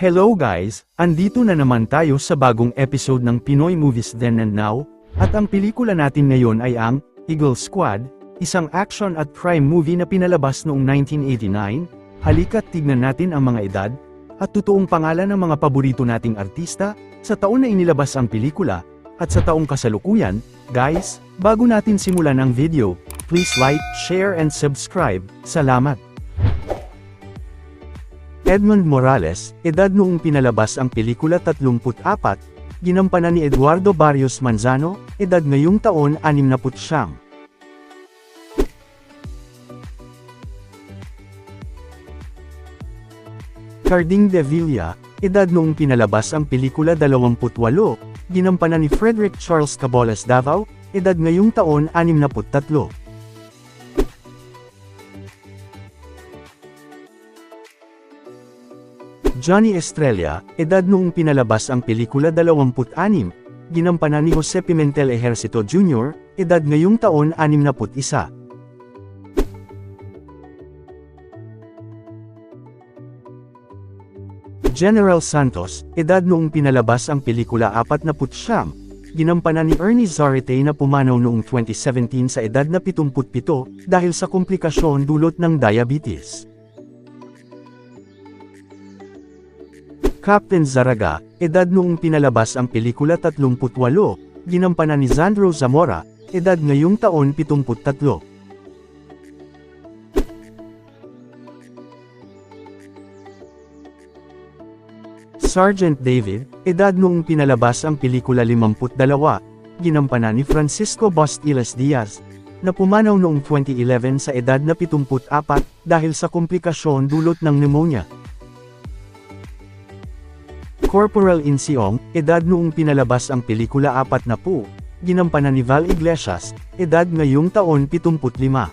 Hello guys, andito na naman tayo sa bagong episode ng Pinoy Movies Then and Now, at ang pelikula natin ngayon ay ang Eagle Squad, isang action at crime movie na pinalabas noong 1989. Halika't tignan natin ang mga edad at totoong pangalan ng mga paborito nating artista sa taon na inilabas ang pelikula at sa taong kasalukuyan. Guys, bago natin simulan ang video, please like, share and subscribe. Salamat. Edmund Morales, edad noong pinalabas ang pelikula 34, ginampanan ni Eduardo Barrios Manzano, edad ngayong taon 69. Carding de Villa, edad noong pinalabas ang pelikula 28, ginampanan ni Frederick Charles Cabolas Davao, edad ngayong taon 63. Johnny Estrella, edad noong pinalabas ang pelikula 26, ginampanan ni Jose Pimentel Ejercito Jr., edad ngayong taon 61. General Santos, edad noong pinalabas ang pelikula 49, ginampanan ni Ernie Zarate na pumanaw noong 2017 sa edad na 77 dahil sa komplikasyon dulot ng diabetes. Captain Zaraga, edad noong pinalabas ang pelikula 38, ginampanan ni Zandro Zamora, edad ngayong taon 73. Sergeant David, edad noong pinalabas ang pelikula 52, ginampanan ni Francisco Bastiles Diaz, na pumanaw noong 2011 sa edad na 74 dahil sa komplikasyon dulot ng pneumonia. Corporal Insiong, edad noong pinalabas ang pelikula 40, ginampanan ni Val Iglesias, edad ngayong taon 75.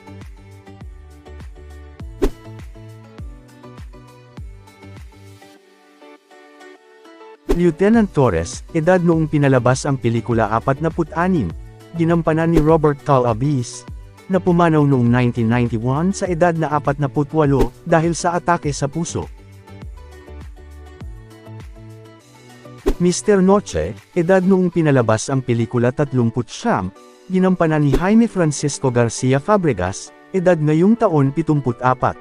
Lieutenant Torres, edad noong pinalabas ang pelikula 46, ginampanan ni Robert Calabis, na pumanaw noong 1991 sa edad na 48 dahil sa atake sa puso. Mr. Noche, edad noong pinalabas ang pelikula 30, ginampanan ni Jaime Francisco Garcia Fabregas, edad ngayong taon 74.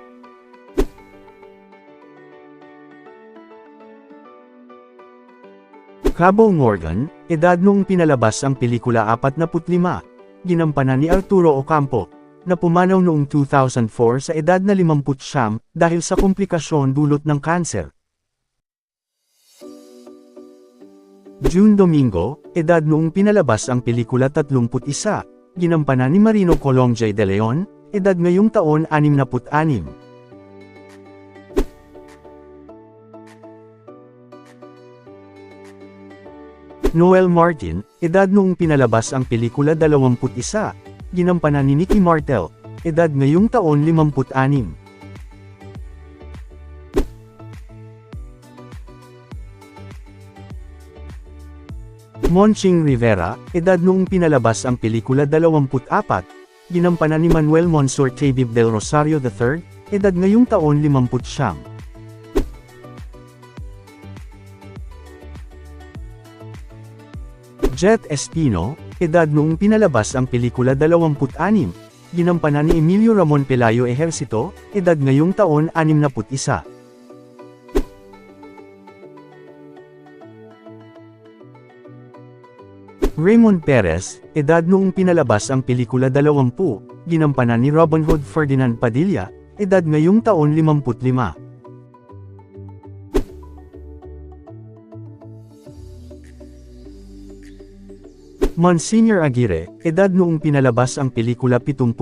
Cabo Morgan, edad noong pinalabas ang pelikula 45, ginampanan ni Arturo Ocampo, na pumanaw noong 2004 sa edad na 50 dahil sa komplikasyon dulot ng kanser. June Domingo, edad noong pinalabas ang pelikula 31, ginampanan ni Marino Colonge de Leon, edad ngayong taon 66. Noel Martin, edad noong pinalabas ang pelikula 21, ginampanan ni Nicky Martel, edad ngayong taon 56. Monching Rivera, edad noong pinalabas ang pelikula 24, ginampanan ni Manuel Monsor Tabib del Rosario III, edad ngayong taon 50. Jet Espino, edad noong pinalabas ang pelikula 26, ginampanan ni Emilio Ramon Pelayo Ejercito, edad ngayong taon 61. Raymond Perez, edad noong pinalabas ang pelikula 20, ginampanan ni Robin Hood Ferdinand Padilla, edad ngayong taon 55. Monsignor Aguirre, edad noong pinalabas ang pelikula 72,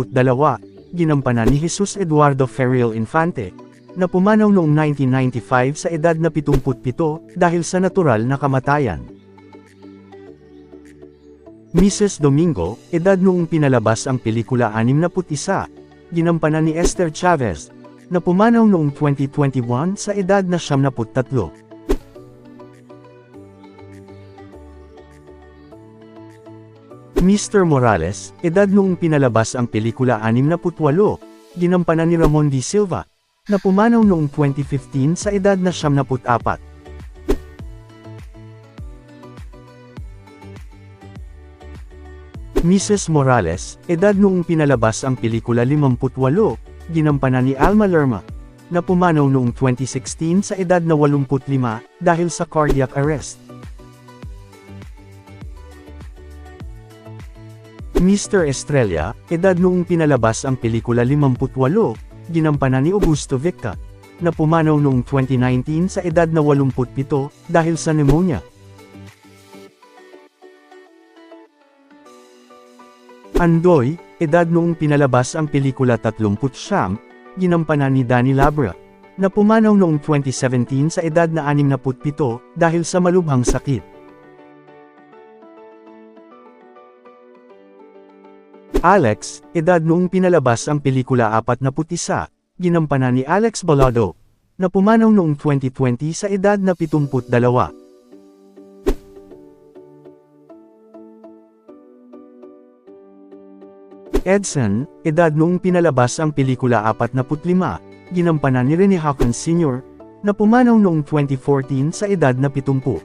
ginampanan ni Jesus Eduardo Ferriol Infante, na pumanaw noong 1995 sa edad na 77 dahil sa natural na kamatayan. Mrs. Domingo, edad noong pinalabas ang pelikula 61, ginampanan ni Esther Chavez, na pumanaw noong 2021 sa edad na 73. Mr. Morales, edad noong pinalabas ang pelikula 68, ginampanan ni Ramon D. Silva, na pumanaw noong 2015 sa edad na 74. Mrs. Morales, edad noong pinalabas ang pelikula 58, ginampanan ni Alma Lerma, na pumanaw noong 2016 sa edad na 85 dahil sa cardiac arrest. Mr. Estrella, edad noong pinalabas ang pelikula 58, ginampanan ni Augusto Victa, na pumanaw noong 2019 sa edad na 87 dahil sa pneumonia. Andoy, edad noong pinalabas ang pelikula 39, ginampanan ni Danny Labra, na pumanaw noong 2017 sa edad na 67 dahil sa malubhang sakit. Alex, edad noong pinalabas ang pelikula 41, ginampanan ni Alex Balado, na pumanaw noong 2020 sa edad na 72. Edson, edad noong pinalabas ang pelikula 45, ginampanan ni Rene Hawkins Sr., na pumanaw noong 2014 sa edad na 70.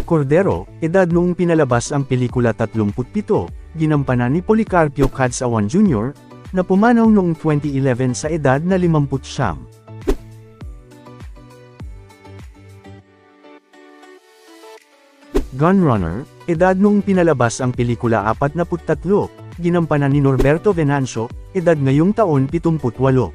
Cordero, edad noong pinalabas ang pelikula 37, ginampanan ni Policarpio Cadsawan Jr., na pumanaw noong 2011 sa edad na 59. Gunrunner, edad noong pinalabas ang pelikula 43, ginampanan ni Norberto Venancio, edad ngayong taon 78.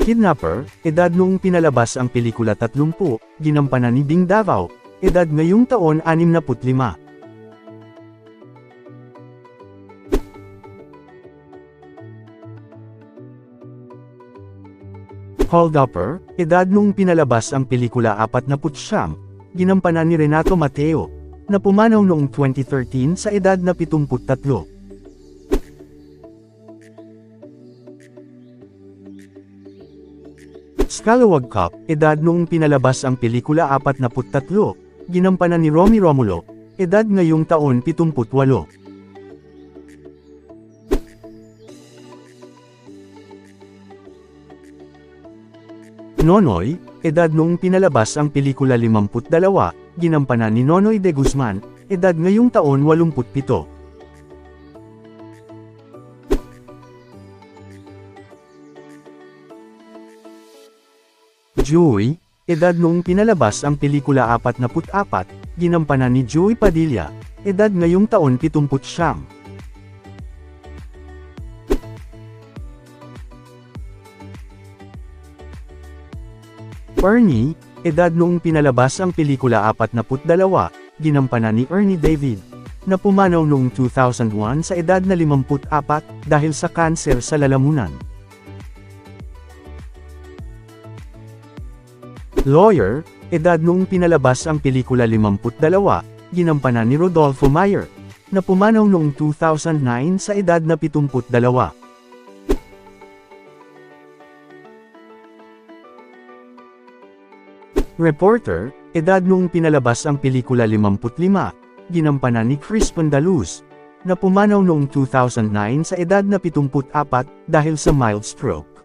Kidnapper, edad noong pinalabas ang pelikula 30, ginampanan ni Bing Davao, edad ngayong taon 65. Holdupper, edad noong pinalabas ang pelikula 49, ginampanan ni Renato Mateo, na pumanaw noong 2013 sa edad na 73. Scalawag Cop, edad noong pinalabas ang pelikula 43, ginampanan ni Romy Romulo, edad ngayong taon 78. Nonoy, edad noong pinalabas ang pelikula 52, ginampanan ni Nonoy de Guzman, edad ngayong taon 87. Joey, edad noong pinalabas ang pelikula 44, ginampanan ni Joey Padilla, edad ngayong taon 79. Ernie, edad noong pinalabas ang pelikula 42, ginampanan ni Ernie David, na pumanaw noong 2001 sa edad na 54 dahil sa kanser sa lalamunan. Lawyer, edad noong pinalabas ang pelikula 52, ginampanan ni Rodolfo Mayer, na pumanaw noong 2009 sa edad na 72. Reporter, edad noong pinalabas ang pelikula 55, ginampanan ni Chris Pandaluz, na pumanaw noong 2009 sa edad na 74 dahil sa mild stroke.